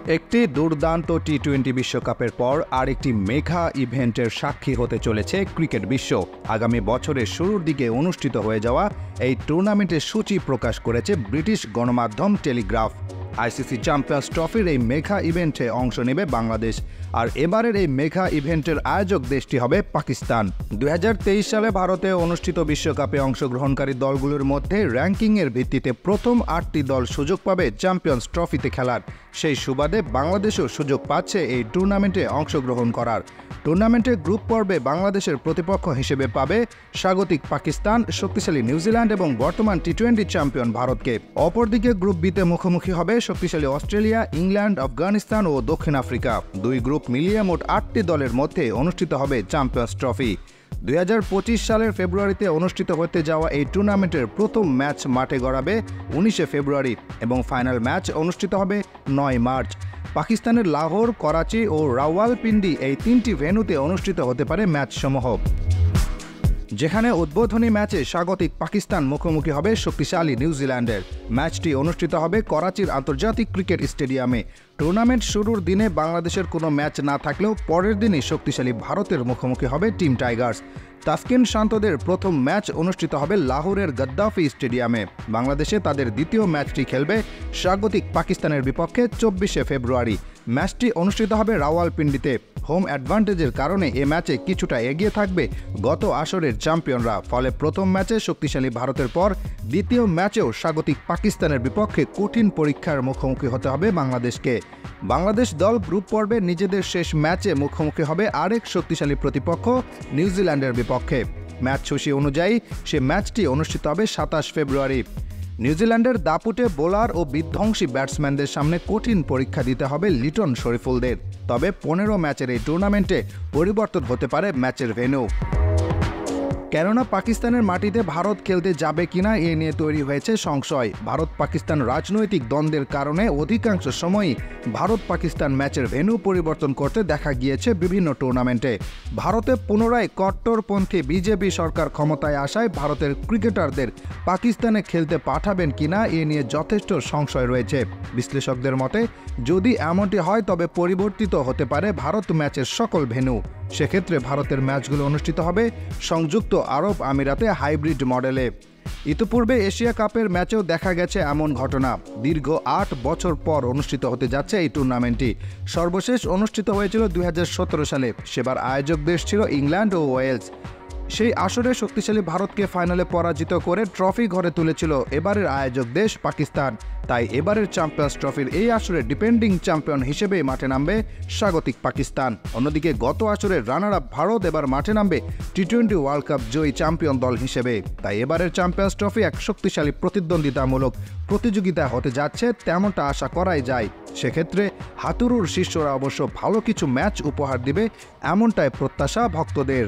একটি দুর্দান্ত টি-20 বিশ্বকাপের পর আরেকটি মেগা ইভেন্টের সাক্ষী হতে চলেছে ক্রিকেট বিশ্ব। আগামী বছরের শুরুর দিকে অনুষ্ঠিত হয়ে যাওয়া এই টুর্নামেন্টের সূচি প্রকাশ করেছে ব্রিটিশ গণমাধ্যম টেলিগ্রাফ। আইসিসি চ্যাম্পিয়ন্স ট্রফির এই মেগা ইভেন্টে অংশ নেবে বাংলাদেশ, আর এবারের এই মেগা ইভেন্টের আয়োজক দেশটি হবে পাকিস্তান। 2023 সালে ভারতে অনুষ্ঠিত বিশ্বকাপে অংশগ্রহণকারী দলগুলোর মধ্যে র্যাঙ্কিংয়ের ভিত্তিতে প্রথম 8টি দল সুযোগ পাবে চ্যাম্পিয়ন্স ট্রফিতে খেলার। সেই সুবাদে বাংলাদেশও সুযোগ পাচ্ছে এই টুর্নামেন্টে অংশগ্রহণ করার। টুর্নামেন্টের গ্রুপ পর্বে বাংলাদেশের প্রতিপক্ষ হিসেবে পাবে স্বাগতিক পাকিস্তান, শক্তিশালী নিউজিল্যান্ড এবং বর্তমান টি-20 চ্যাম্পিয়ন ভারতকে। অপরদিকে গ্রুপ বিতে মুখোমুখি হবে শক্তিশালী অস্ট্রেলিয়া, ইংল্যান্ড, আফগানিস্তান ও দক্ষিণ আফ্রিকা। দুই গ্রুপ মিলিয়ে মোট 8টি দলের মধ্যে অনুষ্ঠিত হবে চ্যাম্পিয়ন্স ট্রফি। 2025 সালের ফেব্রুয়ারিতে অনুষ্ঠিত হতে যাওয়া এই টুর্নামেন্টের প্রথম ম্যাচ মাঠে গড়াবে 19 ফেব্রুয়ারি এবং ফাইনাল ম্যাচ অনুষ্ঠিত হবে 9 মার্চ। পাকিস্তানের লাহোর, করাচি ও রাওয়ালপিন্ডি এই 3টি ভেন্যুতে অনুষ্ঠিত হতে পারে ম্যাচসমূহ, যেখানে উদ্বোধনী ম্যাচে স্বাগতিক পাকিস্তান মুখোমুখি হবে শক্তিশালী নিউজিল্যান্ডের। ম্যাচটি অনুষ্ঠিত হবে করাচির আন্তর্জাতিক ক্রিকেট স্টেডিয়ামে। টুর্নামেন্ট শুরুর দিনে বাংলাদেশের কোনো ম্যাচ না থাকলেও পরের দিনই শক্তিশালী ভারতের মুখোমুখি হবে টিম টাইগার্স। তাসকিন শান্তদের প্রথম ম্যাচ অনুষ্ঠিত হবে লাহোরের গদ্দাফি স্টেডিয়ামে। বাংলাদেশে তাদের দ্বিতীয় ম্যাচটি খেলবে স্বাগতিক পাকিস্তানের বিপক্ষে 24 ফেব্রুয়ারি। ম্যাচটি অনুষ্ঠিত হবে রাওয়ালপিন্ডিতে। হোম অ্যাডভান্টেজের কারণে এ ম্যাচে কিছুটা এগিয়ে থাকবে গত আসরের চ্যাম্পিয়নরা। ফলে প্রথম ম্যাচে শক্তিশালী ভারতের পর দ্বিতীয় ম্যাচেও স্বাগতিক পাকিস্তানের বিপক্ষে কঠিন পরীক্ষার মুখোমুখি হতে হবে বাংলাদেশকে। বাংলাদেশ দল গ্রুপ পর্বে নিজেদের শেষ ম্যাচে মুখোমুখি হবে আরেক শক্তিশালী প্রতিপক্ষ নিউজিল্যান্ডের বিপক্ষে। ম্যাচ সূচি অনুযায়ী সে ম্যাচটি অনুষ্ঠিত হবে 27 ফেব্রুয়ারি। নিউজিল্যান্ডের দাপুটে বোলার ও বিধ্বংসী ব্যাটসম্যানদের সামনে কঠিন পরীক্ষা দিতে হবে লিটন শরীফুলদের। তবে 15 ম্যাচের এই টুর্নামেন্টে পরিবর্তন হতে পারে ম্যাচের ভেন্যু, কেননা পাকিস্তানের মাটিতে ভারত খেলতে যাবে কিনা এ নিয়ে তৈরি হয়েছে সংশয়। ভারত পাকিস্তান রাজনৈতিক দ্বন্দ্বের কারণে অধিকাংশ সময়ই ভারত পাকিস্তান ম্যাচের ভেন্যু পরিবর্তন করতে দেখা গিয়েছে বিভিন্ন টুর্নামেন্টে। ভারতে পুনরায় কট্টরপন্থী বিজেপি সরকার ক্ষমতায় আসায় ভারতের ক্রিকেটারদের পাকিস্তানে খেলতে পাঠাবেন কিনা এ নিয়ে যথেষ্ট সংশয় রয়েছে। বিশ্লেষকদের মতে যদি এমনটি হয় তবে পরিবর্তিত হতে পারে ভারত ম্যাচের সকল ভেন্যু। সেক্ষেত্রে ভারতের ম্যাচগুলো অনুষ্ঠিত হবে সংযুক্ত আরব আমিরাতে হাইব্রিড মডেলে। ইতিপূর্বে এশিয়া কাপের ম্যাচেও দেখা গেছে এমন ঘটনা। দীর্ঘ 8 বছর পর অনুষ্ঠিত হতে যাচ্ছে এই টুর্নামেন্টটি। সর্বশেষ অনুষ্ঠিত হয়েছিল 2017 সালে। সেবার আয়োজক দেশ ছিল ইংল্যান্ড ও ওয়েলস। সেই আসরে শক্তিশালী ভারতকে ফাইনালে পরাজিত করে ট্রফি ঘরে তুলেছিল এবারের আয়োজক দেশ পাকিস্তান। তাই এবারের চ্যাম্পিয়ন্স ট্রফির এই আসরে ডিপেন্ডিং চ্যাম্পিয়ন হিসেবে মাঠে নামবে স্বাগতিক পাকিস্তান। অন্যদিকে গত আসরের রানার আপ ভারত এবার মাঠে নামবে টি-20 ওয়ার্ল্ড কাপ জয়ী চ্যাম্পিয়ন দল হিসেবে। তাই এবারের চ্যাম্পিয়ন্স ট্রফি এক শক্তিশালী প্রতিদ্বন্দ্বিতামূলক প্রতিযোগিতা হতে যাচ্ছে, তেমনটা আশা করাই যায়। সেক্ষেত্রে হাতুড়ুর শিষ্যরা অবশ্য ভালো কিছু ম্যাচ উপহার দিবে, এমনটাই প্রত্যাশা ভক্তদের।